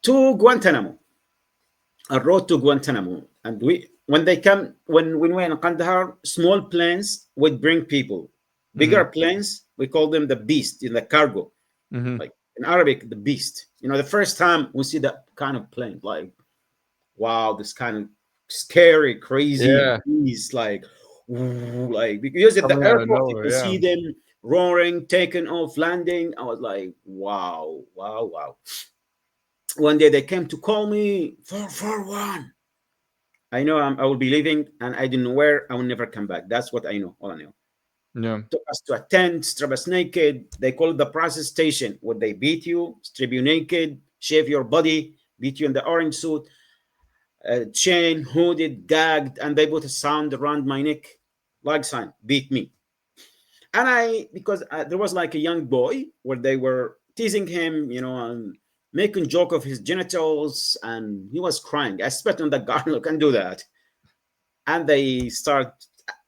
to Guantanamo. A road to Guantanamo, and when they come when we were in Kandahar, small planes would bring people. Mm-hmm. Bigger planes, we call them the beast in the cargo, Mm-hmm. like in Arabic, the beast. The first time we see that kind of plane, like wow, this kind of scary, crazy Yeah, beast, like like because at the coming out of airport you nowhere. can Yeah. see them roaring, taking off, landing. I was like, wow, wow, wow. One day they came to call me 441. I know I will be leaving, and I didn't know where. I will never come back. That's what I know. All I know. Yeah. Took us to a tent, strip us naked. They call it the process station. Would they beat you, strip you naked, shave your body, beat you in the orange suit, chain, hooded, gagged, and they put a sound around my neck, like sign, beat me. And because there was like a young boy where they were teasing him, and making joke of his genitals, and he was crying. I spat on the guard. Look, can do that. And they start.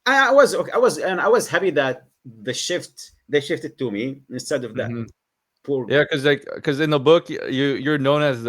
I was okay. I was happy that they shifted to me instead of that Mm-hmm. poor Yeah, guy. because in the book you're known as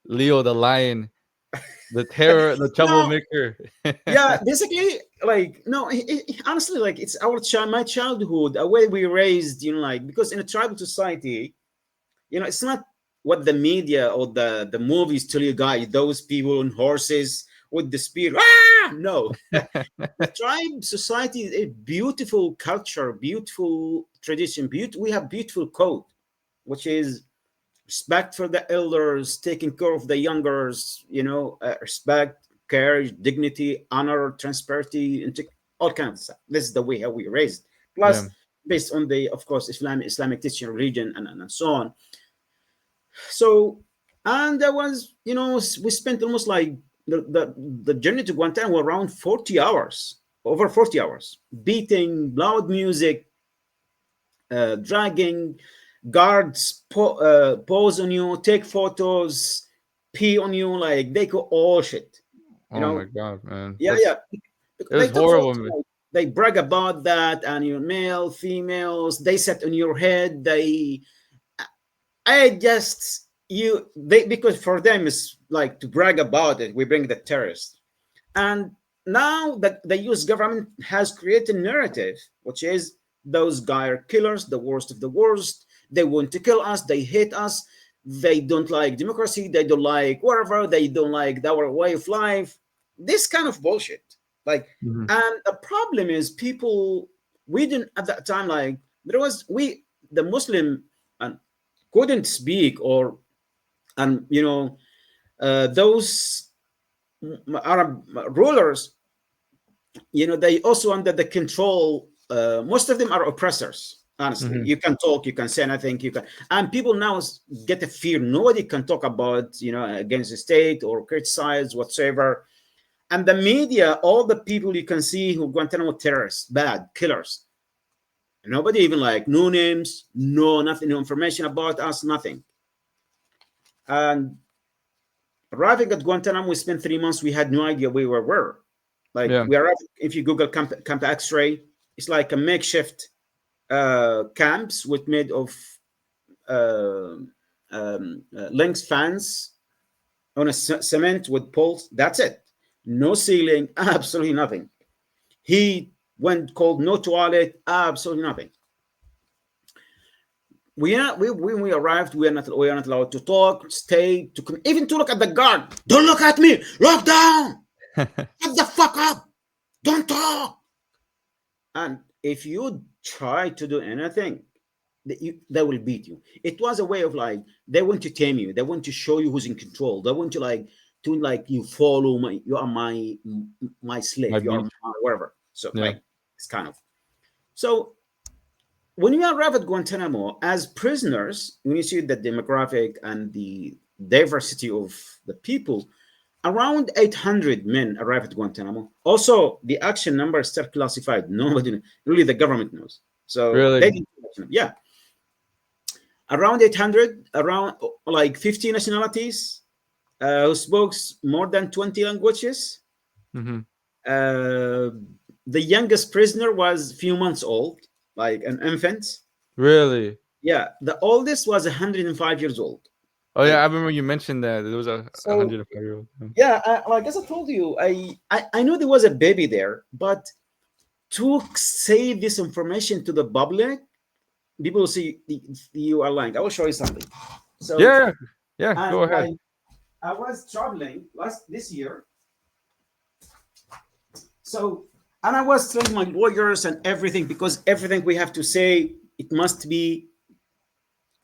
Leo the Lion, the terror, the No, troublemaker. yeah, basically, like no, honestly, like it's our child, my childhood, a way we raised, like because in a tribal society, it's not what the media or the movies tell you, guys. Those people on horses with the spear. Ah, no. The tribe society is a beautiful culture, beautiful tradition. We have beautiful code, which is respect for the elders, taking care of the youngers. Respect, courage, dignity, honor, transparency, and all kinds of stuff. This is the way how we raised. Yeah. Plus, based on the, of course, Islamic teaching religion and so on. So, and there was, we spent almost like the journey to Guantanamo around 40 hours, over 40 hours, beating, loud music, dragging, guards pose on you, take photos, pee on you, like they go all shit, you Oh know? my God, man, Yeah, that's yeah. it They was took photos, horrible, man. like, they brag about that, and you're male, females, they sit on your head, I just they because for them it's like to brag about it. We bring the terrorists, and now that the U.S. government has created a narrative, which is those guys are killers, the worst of the worst. They want to kill us. They hate us. They don't like democracy. They don't like whatever. They don't like our way of life. This kind of bullshit. Like, Hmm. and the problem is people. We didn't at that time like there was we the Muslim and couldn't speak or and those Arab rulers, they also under the control. Most of them are oppressors. Honestly, Hmm. you can talk, you can say anything, you can, and people now get a fear. Nobody can talk about against the state or criticize whatsoever. And the media, all the people you can see who Guantanamo terrorists, bad killers. Nobody even like no names, no nothing, no information about us, nothing. And arriving at Guantanamo, we spent 3 months. We had no idea where we were. Like Yeah. we arrived. If you Google Camp X-ray, it's like a makeshift camps with made of uh, length fans on a cement with poles. That's it. No ceiling, absolutely nothing. Heat, went cold, no toilet, absolutely nothing. When we arrived, we are not allowed to talk, stay, even to look at the guard. Don't look at me. Look down. Shut the fuck up. Don't talk. And if you try to do anything, they will beat you. It was a way of like they want to tame you. They want to show you who's in control. They want to you follow my. You are my slave. My You are beach. my whatever. So Yeah. like it's kind of so when you arrive at Guantanamo as prisoners, when you see the demographic and the diversity of the people, around 800 men arrive at Guantanamo. Also, the action number is still classified. Nobody, really, the government knows. So Really. they didn't, yeah, around 800, around like 50 nationalities, who spoke more than 20 languages. Hmm. Uh, the youngest prisoner was a few months old, like an infant. Really. Yeah, the oldest was 105 years old. Oh yeah, Like I remember you mentioned that there was a so. 105-year-old. Yeah, like as I told you, I know there was a baby there, but to say this information to the public, people will see you are lying. I will show you something. So, Yeah, yeah. and Go ahead. I was traveling last this year. So, and I was telling my lawyers and everything because everything we have to say it must be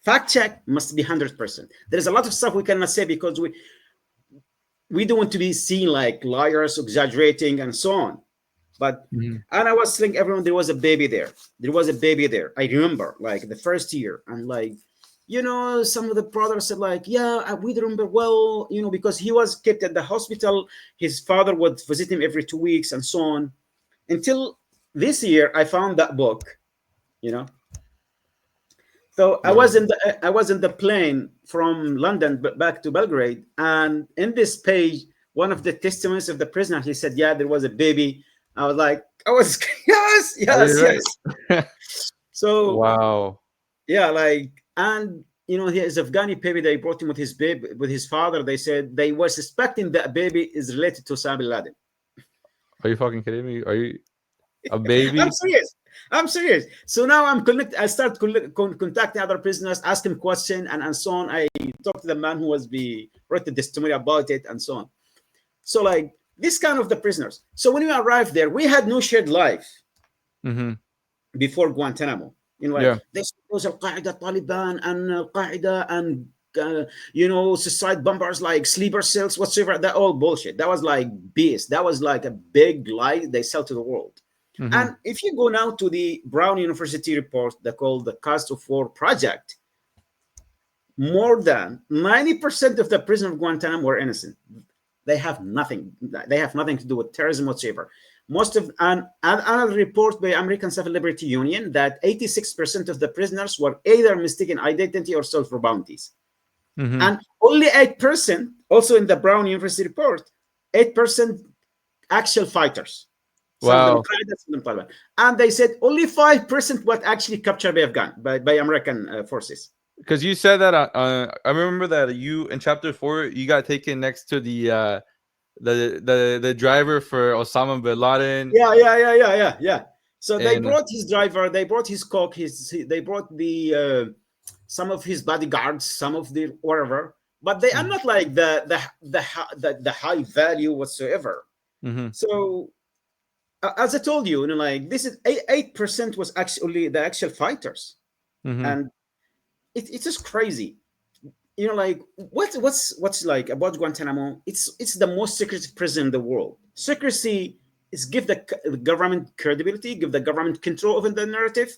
fact check, must be 100%. There's a lot of stuff we cannot say because we don't want to be seen like liars, exaggerating, and so on. But Mhm. and I was telling everyone there was a baby there. There was a baby there. I remember like the first year, and like, some of the brothers said like, yeah, we remember well, because he was kept at the hospital. His father would visit him every 2 weeks and so on. Until this year, I found that book. You know, so Wow. I was in the plane from London back to Belgrade, and in this page, one of the testimonies of the prisoner, he said, "Yeah, there was a baby." I was like, I was yes, Are you yes, yes. right? So Wow. yeah, like, and his Afghani baby, they brought him with his baby with his father. They said they were suspecting that baby is related to Osama bin Laden. Are you fucking kidding me? Are you a I'm baby? serious. I'm serious. So now I start contacting other prisoners, ask him question and so on. I talked to the man who wrote the testimony about it and so on. So like this kind of the prisoners. So when we arrived there, we had no shared life Mm-hmm. before Guantanamo. Like Yeah. this was Al Qaeda, Taliban, and Al Qaeda, and suicide bombers like sleeper cells, whatsoever. That all bullshit. That was like BS. That was like a big lie they sell to the world. Mm-hmm. And if you go now to the Brown University report, they call the Cost of War Project, more than 90% of the prisoners of Guantanamo were innocent. They have nothing. They have nothing to do with terrorism whatsoever. Most of another report by American Civil Liberty Union that 86% of the prisoners were either mistaken identity or sold for bounties, Mm-hmm. and only 8%, also in the Brown University report, 8% actual fighters. Some of them Wow. Qaeda, some of them Taliban, and they said only 5% were actually captured by by American forces. Because you said that I remember that you in chapter 4 you got taken next to the driver for Osama bin Laden Yeah. So they and brought his driver, they brought his cook, they brought the some of his bodyguards, some of the whatever, but they are Mhm. not like the high value whatsoever. Mhm. So as I told you, like this is 8% was actually the actual fighters, Mhm. and it's just crazy. Like what's like about Guantanamo? It's the most secretive prison in the world. Secrecy is give the government credibility, give the government control over the narrative,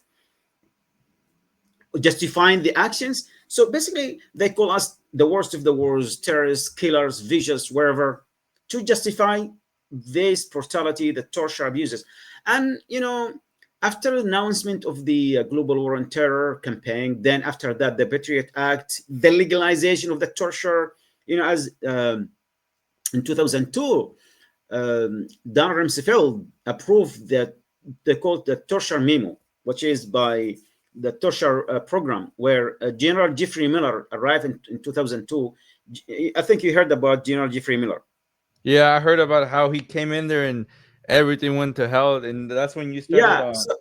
justifying the actions. So basically, they call us the worst of the wars, terrorists, killers, vicious, wherever, to justify this brutality, the torture abuses. And, after the announcement of the global war on terror campaign, then after that, the Patriot Act, the legalization of the torture, as in 2002, Don Rumsfeld approved that they called the torture memo, which is by the torture program, where General Jeffrey Miller arrived in 2002. I think you heard about General Jeffrey Miller. Yeah, I heard about how he came in there and everything went to hell, and that's when you started Yeah, on. so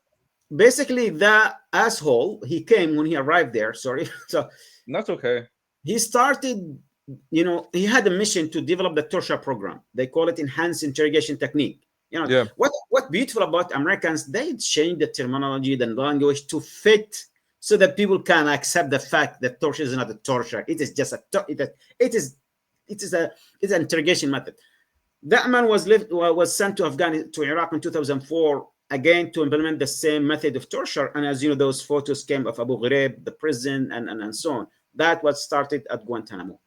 basically, that asshole, he came when he arrived there. Sorry. So That's okay. he started, he had a mission to develop the torture program. They call it enhanced interrogation technique. Yeah. What beautiful about Americans, they change the terminology, the language to fit so that people can accept the fact that torture is not a torture. It is just it is a it's an interrogation method. That man was sent to Afghanistan to Iraq in 2004 again to implement the same method of torture. And as you know, those photos came of Abu Ghraib, the prison, and so on. That was started at Guantanamo.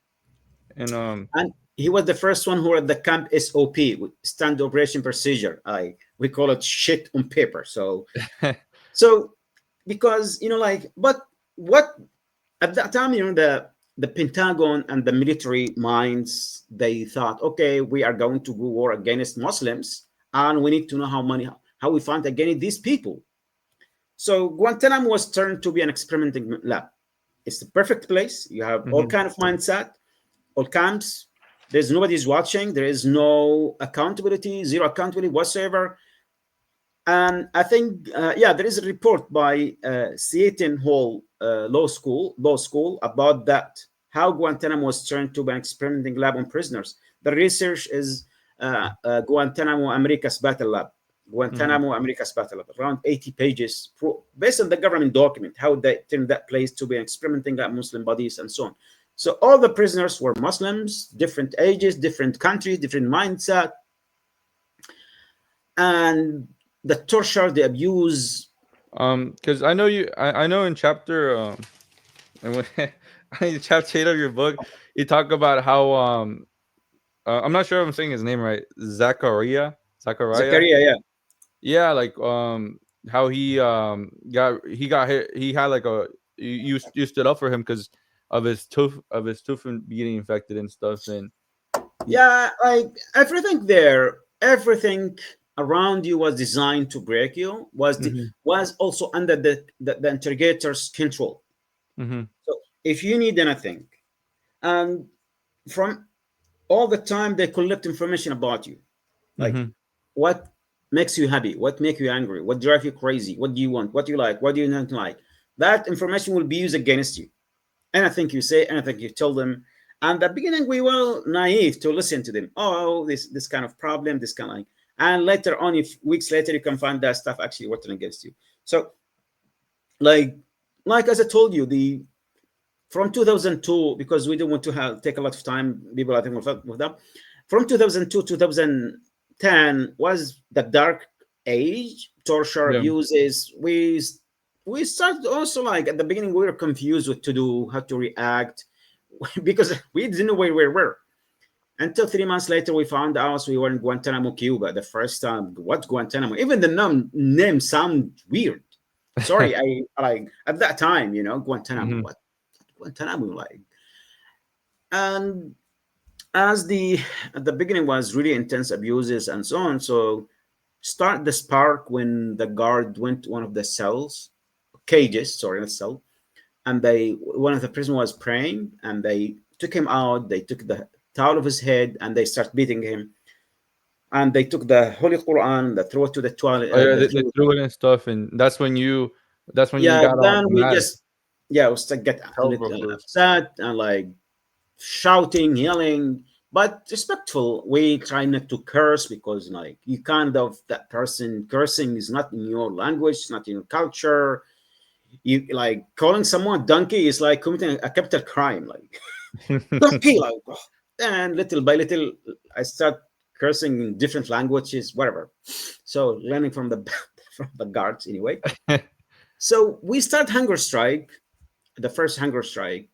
And And he was the first one who had the camp SOP, standard operation procedure. We call it shit on paper. So because like, but what at that time, the Pentagon and the military minds, they thought, okay, we are going to go war against Muslims, and we need to know how we fight against these people. So Guantanamo was turned to be an experimenting lab. It's the perfect place. You have all Hmm. kind of mindset, all camps. There's nobody's watching. There is no accountability, zero accountability whatsoever. And I think, yeah, there is a report by Seton Hall Law School about that, how Guantanamo was turned to an experimenting lab on prisoners. The research is Guantanamo America's Battle Lab. Hmm. Guantanamo America's Battle Lab, around 80 pages, based on the government document, how they turned that place to be an experimenting lab, Muslim bodies, and so on. So all the prisoners were Muslims, different ages, different countries, different mindset, and the torture, the abuse. Because I know I know in chapter and when in chapter 8 of your book, you talk about how I'm not sure if I'm saying his name right, Zachariah. Zakaria, yeah. Yeah, like how he got hit. He had like you stood up for him because of his tooth getting infected and stuff, and y- Yeah, like everything there, everything around you was designed to break you, mhm, was also under the interrogator's control. mhm, So if you need anything, and from all the time they collect information about you, like mhm, what makes you happy, what makes you angry, what drives you crazy, what do you want, what do you like, what do you not like. That information will be used against you. Anything you say, anything you tell them. And at the beginning, we were naive to listen to them. Oh, this kind of problem, this kind of like. And later on, if weeks later, you can find that stuff actually working against you. So, like, like as I told you, the from 2002, because we don't want to take a lot of time. People, I think, with that. From 2002 to 2010 was the dark age, torture, yeah, abuses. We started also, like, at the beginning we were confused what to do, how to react, because we didn't know where we were. Until 3 months later, we found out we were in Guantanamo, Cuba. The first time, what Guantanamo? Even the name sound weird. Sorry, I like at that time, Guantanamo. mhm, What Guantanamo like? And as the at the beginning was really intense abuses and so on. So start the spark when the guard went to one of the cells, cages, sorry, not cell, and they one of the prisoners was praying, and they took him out. They took the towel of his head and they start beating him. And they took the Holy Quran, they threw it to the toilet. oh yeah, The they threw threw it and stuff, and that's when you Yeah, got all then we mad. just, yeah, we start get a Hell little broke loose. upset and like shouting, yelling, but respectful. We try not to curse because, like, you kind of that person cursing is not in your language, not in your culture. You like calling someone donkey is like committing a capital crime, like donkey, like. Oh. And little by little, I start cursing in different languages, whatever. So learning from the from the guards anyway. So we start hunger strike, the first hunger strike,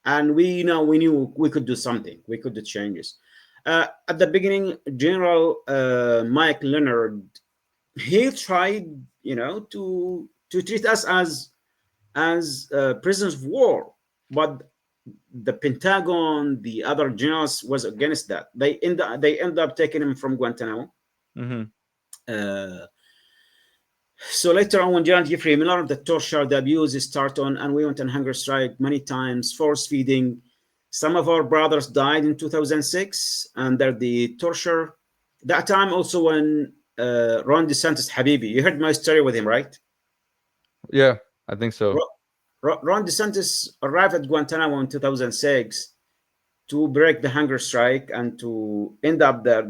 and we knew we could do something. We could do changes. At the beginning, General Mike Leonard, he tried, to treat us as prisoners of war, but the Pentagon, the other generals was against that. They end up taking him from Guantanamo. Mhm, Uh, So later on, when General Jeffrey Miller, the torture, the abuse start on, and we went on hunger strike many times, force feeding. Some of our brothers died in 2006 under the torture. That time also when Ron DeSantis, Habibi, you heard my story with him, right? yeah, I think so. Ron DeSantis arrived at Guantanamo in 2006 to break the hunger strike and to end up there.